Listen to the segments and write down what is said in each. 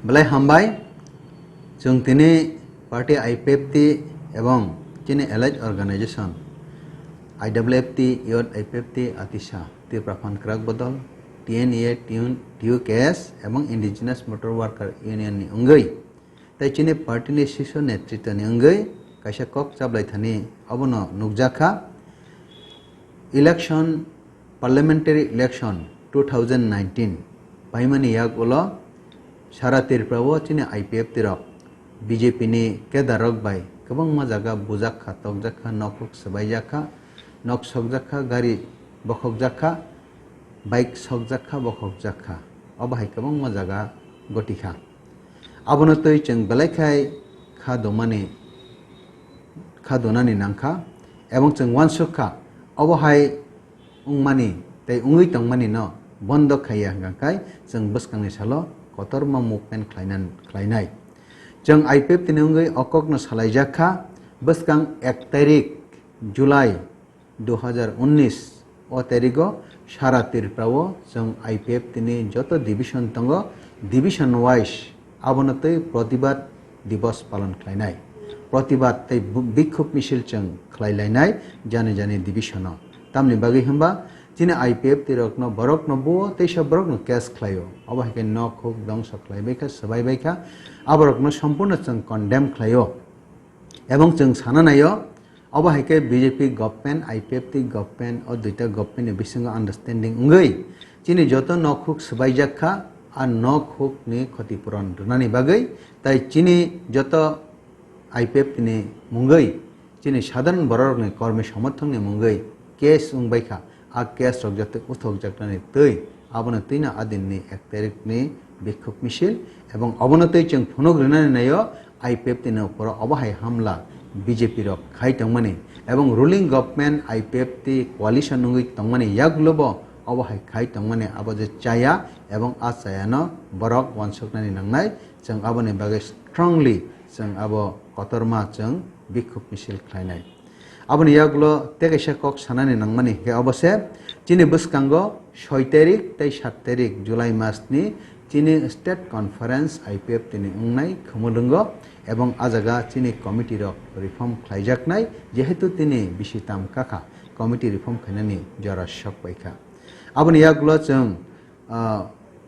बेलाय हामबाय जों दिनै पार्टी आईपीएफटी एवं दिनै एलाइड अर्गानाइजेशन आईडब्ल्यूएफटी इयट आईपीएफटी आतिशा तिरप्राफान क्राक बदल टीएनए टीयूकेएस एवं इंडिजिनास मोटर वर्कर यूनियन नि अंगै ताई चिने पार्टी नि शीर्ष नेतृत्व नि अंगै कायसा कक चाबलाय थानी अबनो नुकजाखा इलेक्शन पार्लियामेंटारी इलेक्शन 2019 पाइमानी याग उलो सारा तिरप्रावो चिने आईपीएफ तिरक बीजेपी नि केदारक बाय गोबां माजागा बुजाखा तकजाखा नखुक सबायजाखा नक सकजाखा गाड़ी बखकजाखा बाइक सकजाखा बखकजाखा अबाहाय गोबां माजागा गटिखा आबनो तै जों बेलायखाय खादोनानि नांखा एवं जों वानसुखा अबाहाय उंमानि तै उंगै तंमानि न बन्द खाया गांखाय जों बसखांनि सालो कतरमा मुभमेन्ट खालायनाय जों आईपीएफ तिनंगै अककनो सालायजाखा बसखां 1 तारिख जुलाई 2019 ओ तारिखो सारा तिरप्रावो जों आईपीएफ तिनि जत डिविजन दंगो डिविजन वाइज आबनतै प्रतिबाद दिवस पालन खालायनाय प्रतिबाद तै बिक्षोभ मिছিল जों खालायलायनाय जाने डिविजन तामनि बागै हम्बा जिने आईपीएफ तिरकनो बरकनो बो तैसा बरकनो केस खालायो अबाहाय न खुक दंस खालायबायखा सबायबायखा आबरकनो सम्पूर्ण जों कन्डेम खालायो एवं जों साना नायो अबाहायके BJP government IPFT government और दुईटा गवर्नमेंट नि बिसिंग अंडरस्टैंडिंग उंगै जिने जत न खुक सबायजाखा आ न खुक नि क्षतिपूरण रुनानि बागै ताई चिनि जत आईपीएफ नि मुंगै चिनि साधारण बरकनि कर्मी समर्थन नि मुंगै केस उंबायखा आ केस रक जाते उथक जाकनानि तै आबनो तैना आदिननि 1 तारिख नि बिक्षोभ मिছিল एवं अबनतै जों फनग्रिनानै नायो आईपीएफ तिनि ऊपर अबाहाय हमला बीजेपी रक खाय तंमानि एवं रूलिंग गवर्नमेंट आईपीएफ टी कोalition नुंगै तंमानि यागलोबो अबाहाय खाय तंमानि आबाजे चाया एवं आ चायानो बरक वानसकनानि नांनाय जों आबोनि बागै स्ट्रंगली जों आबो कतरमा जों बिक्षोभ मिছিল खालायनाय आबोनि यागलो तेगैसा कक सानानि नांमानि हे अबसे चिनि बसकांगो 6 तारिख तै 7 तारिख जुलाई मासनि चिनि स्टेट कन्फारेंस आईपीएफ तिनि उंनाय खमोलंगो एवं आजागा चिनि कमिटी रक रिफॉर्म खालायजाकनाय जेहेतु तिनि बिसिताम काका कमिटी रिफॉर्म खायनानि जरा शक बायखा आबोनि यागलो जों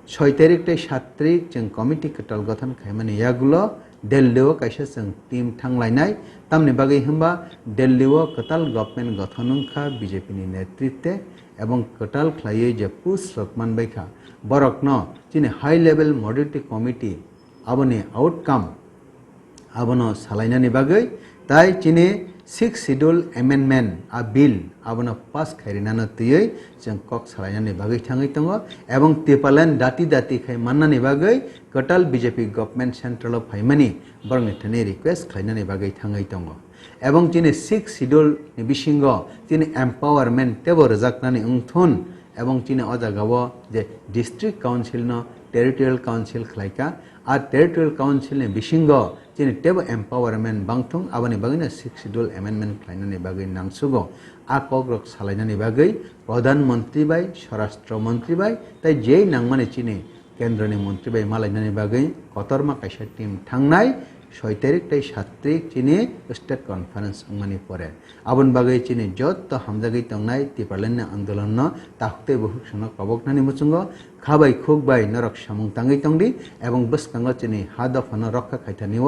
6 तारिख तै 7 तारिख जों कमिटी कटाल गठन खायमानि यागलो दिल्लीओ कायसा जों टीम थांलायनाय तामनि बागै हम्बा दिल्लीओ कटाल गवर्नमेंट गठनखा बीजेपी नि नेतृत्वे एवं कटाल खालायै जे पुस रकमान बायखा बरकनो चिनि हाई लेवल मॉडलिटी कमिटी आबोनि आउटकम आबनो सालायनानि बागै ताई चिनि 6 शेड्यूल अमेंडमेंट आ बिल आबनो पास खायरिनानो तयै जों कक सालायनानि बागै थाङै दङ एवं तिपालेन दाति खाय माननानि बागै कटाल बीजेपी गवर्नमेंट सेंट्रल फाइमानि बरंनिथानि रिक्वेस्ट खायनानि बागै थाङै दङ एवं चिनि 6 शेड्यूल नि बिसिंगो चिनि एम्पावरमेंट तेबो रजाकनानि उंथुन एवं चिनि अजागावो जे डिस्ट्रिक्ट काउंसिल न टेरिटोरियल काउंसिल खालायका आ टेरिटोरियल काउंसिल नि बिसिंगो चिनि टेबो एम्पावरमेंट बांथुं आबानि बागैनो 6 शेड्यूल अमेंडमेंट खालायनानि बागै नांसुगो आ कग्रक सालायनानि बागै प्रधानमंत्री बाय स्वराष्ट्र मंत्री बाय ताई जे नांमानि चिनि केंद्रनि मंत्री बाय मालायनानि बागै कतरमा कायसा टीम थांनाय 6 तारिख तै 7 तारिख चिनि स्टेट कन्फारेंस उंमानि परे आबन बागै चिनि जत हामजागै तंनाय तिपालेन आंदोलन न ताखते बहुक्षण कबकनानि मुचुंगो खाबाय खुगबाय नरक सामुं तांगै तंदि एवं बसकांगो चिनि हादफन रक्षा खायथानिव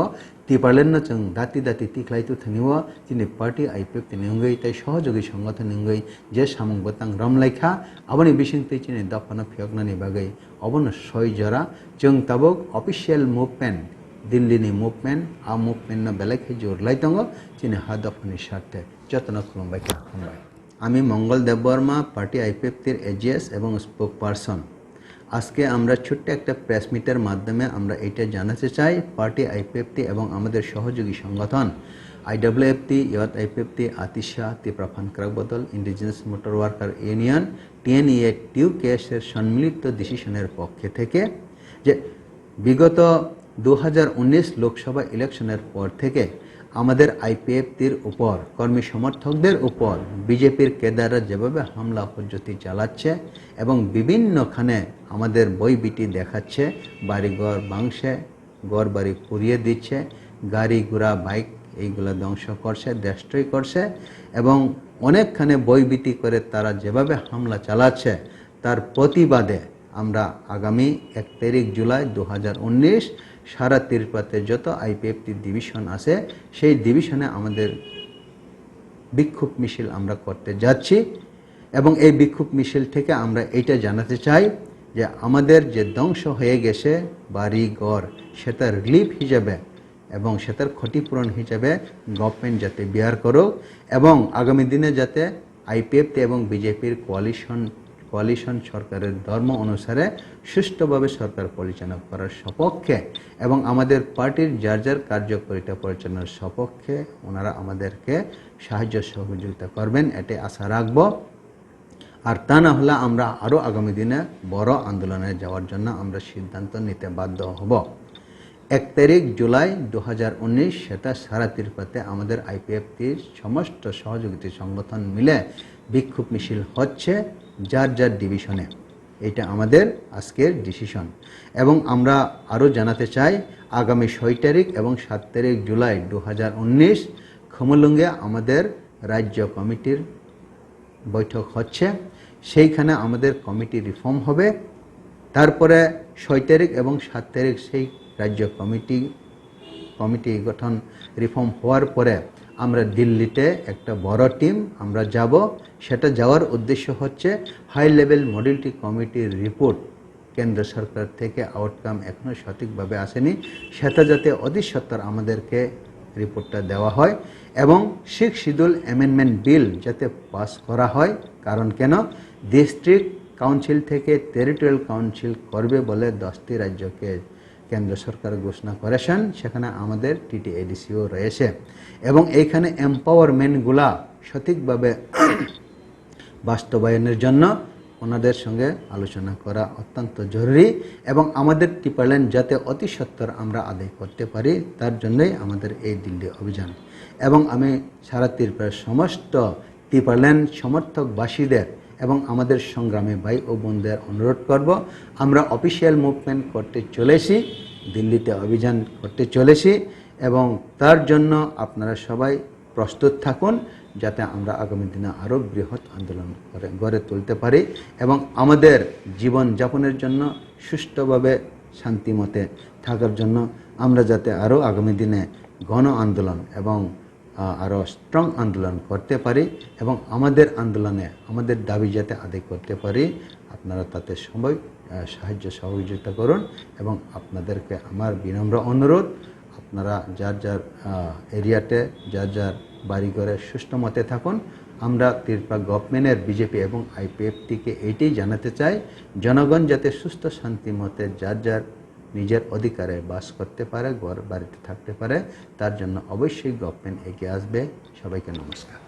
तिपालेन न जों दाति तिख्लायतु थनिव चिनि पार्टी आईपीएफ तिनिंगै तै सहयोगी संगठन निंगै जे सामुं बतां रमलायखा आबनि बिसिंतै चिनि दफन फियकनानि बागै अबन 6 जरा जों ताबक ऑफिशियल मूवमेंट दिल्ली नि मूवमेंट आ मूवमेंट न बेलायखै जोरलाय दङ चिनि हादफनि साथे जतन खुलुमबाय खालामबाय आमी मंगल देबबर्मा पार्टी आईपीएफ तिर एजीएस एवं स्पोक पार्सन আজকে আমরা ছোট্ট একটা প্রেস মিটের মাধ্যমে আমরা এটা জানাতে চাই পার্টি আইপিএফটি এবং আমাদের সহযোগী সংগঠন আইডব্লিউএফটি ইয়ত আইপিএফটি আতিশা তিপ্রাফান ক্রাক বদল indigenous motor worker union TNA TUKS এর সম্মিলিত ডিসিশনের পক্ষে থেকে যে বিগত 2019 লোকসভা ইলেকশনের পর থেকে আমাদের আইপিএফটির উপর কর্মী সমর্থকদের উপর বিজেপির কেদাররা যেভাবে হামলা পদ্ধতি চালাচ্ছে এবং বিভিন্নখানে আমাদের বই বিটি দেখাচ্ছে বাড়িঘর ভাঙছে ঘর বাড়ি পুড়িয়ে দিচ্ছে, গাড়ি ঘোড়া বাইক এইগুলো ধ্বংস করছে, ডেস্ট্রয় করছে এবং অনেকখানে বইভীতি করে তারা যেভাবে হামলা চালাচ্ছে তার প্রতিবাদে আমরা আগামী 1 জুলাই 2019 সারা ত্রিপুরাতে যত আইপিএফটি ডিভিশন আছে সেই ডিভিশনে আমাদের বিক্ষোভ মিছিল আমরা করতে যাচ্ছি এবং এই বিক্ষোভ মিছিল থেকে আমরা এইটা জানাতে চাই যে আমাদের যে ধ্বংস হয়ে গেছে বাড়ি ঘর সেটার রিলিফ হিসেবে এবং সেটার ক্ষতিপূরণ হিসেবে গভর্নমেন্ট যাতে বিয়ার করুক এবং আগামী দিনে যাতে আইপিএফটি এবং বিজেপির কোয়ালিশন সরকারের ধর্ম অনুসারে সুষ্ঠুভাবে সরকার পরিচালনা করার সপক্ষে এবং আমাদের পার্টির যার যার কার্যকারিতা পরিচালনার সপক্ষে ওনারা আমাদেরকে সাহায্য সহযোগিতা করবেন, এটাই আশা রাখব। আর তা না হলে আমরা আরও আগামী দিনে বড় আন্দোলনে যাওয়ার জন্য আমরা সিদ্ধান্ত নিতে বাধ্য হব। 1 জুলাই 2019 সেটা সারা ত্রিপুরাতে আমাদের আইপিএফটির সমস্ত সহযোগিতা সংগঠন মিলে বিক্ষোভ মিছিল হচ্ছে যার যার ডিভিশনে। এটা আমাদের আজকের ডিসিশন এবং আমরা আরও জানাতে চাই আগামী 6 এবং 7 জুলাই 2019 খমলুঙ্গে আমাদের রাজ্য কমিটির বৈঠক হচ্ছে। সেইখানে আমাদের কমিটি রিফর্ম হবে। তারপরে 6 এবং 7 সেই রাজ্য কমিটি গঠন রিফর্ম হওয়ার পরে আমরা দিল্লিতে একটা বড় টিম আমরা যাব। সেটা যাওয়ার উদ্দেশ্য হচ্ছে হাই লেভেল মডেলিটি কমিটির রিপোর্ট কেন্দ্র সরকার থেকে আউটকাম এখনও সঠিকভাবে আসেনি, সেটা যাতে অতি সত্বর আমাদেরকে রিপোর্টটা দেওয়া হয় এবং 6 শিডিউল অ্যামেন্ডমেন্ট বিল যাতে পাস করা হয়। কারণ কেন ডিস্ট্রিক্ট কাউন্সিল থেকে টেরিটোরিয়াল কাউন্সিল করবে বলে 10টি রাজ্যকে কেন্দ্র সরকার ঘোষণা করেছেন, সেখানে আমাদের টিটিএডিসিও রয়েছে এবং এইখানে এম্পাওয়ারমেন্টগুলা সঠিকভাবে বাস্তবায়নের জন্য ওনাদের সঙ্গে আলোচনা করা অত্যন্ত জরুরি এবং আমাদের টিপারল্যান্ড যাতে অতি সত্বর আমরা আদায় করতে পারি তার জন্যই আমাদের এই দিল্লি অভিযান। এবং আমি সারা ত্রিপুরার সমস্ত টিপারল্যান্ড সমর্থকবাসীদের এবং আমাদের সংগ্রামী ভাই ও বোনদের অনুরোধ করব, আমরা অফিসিয়াল মুভমেন্ট করতে চলেছি, দিল্লিতে অভিযান করতে চলেছি এবং তার জন্য আপনারা সবাই প্রস্তুত থাকুন যাতে আমরা আগামী দিনে আরও বৃহৎ আন্দোলন গড়ে তুলতে পারি এবং আমাদের জীবনযাপনের জন্য সুষ্ঠুভাবে শান্তিমতে থাকার জন্য আমরা যাতে আরও আগামী দিনে গণ আন্দোলন এবং আরও স্ট্রং আন্দোলন করতে পারি এবং আমাদের আন্দোলনে আমাদের দাবি যাতে আদায় করতে পারি। আপনারা তাতে সবাই সাহায্য সহযোগিতা করুন এবং আপনাদেরকে আমার বিনম্র অনুরোধ, আপনারা যার যার এরিয়াতে যার যার বাড়িঘরে সুষ্ঠু মতে থাকুন। আমরা ত্রিপুরা গভর্নমেন্টের বিজেপি এবং আইপিএফটিকে এইটাই জানাতে চাই, জনগণ যাতে সুস্থ শান্তি মতে যার যার নিজের অধিকারে বাস করতে পারে, ঘর বাড়িতে থাকতে পারে, তার জন্য অবশ্যই গভর্নমেন্ট এগিয়ে আসবে। সবাইকে নমস্কার।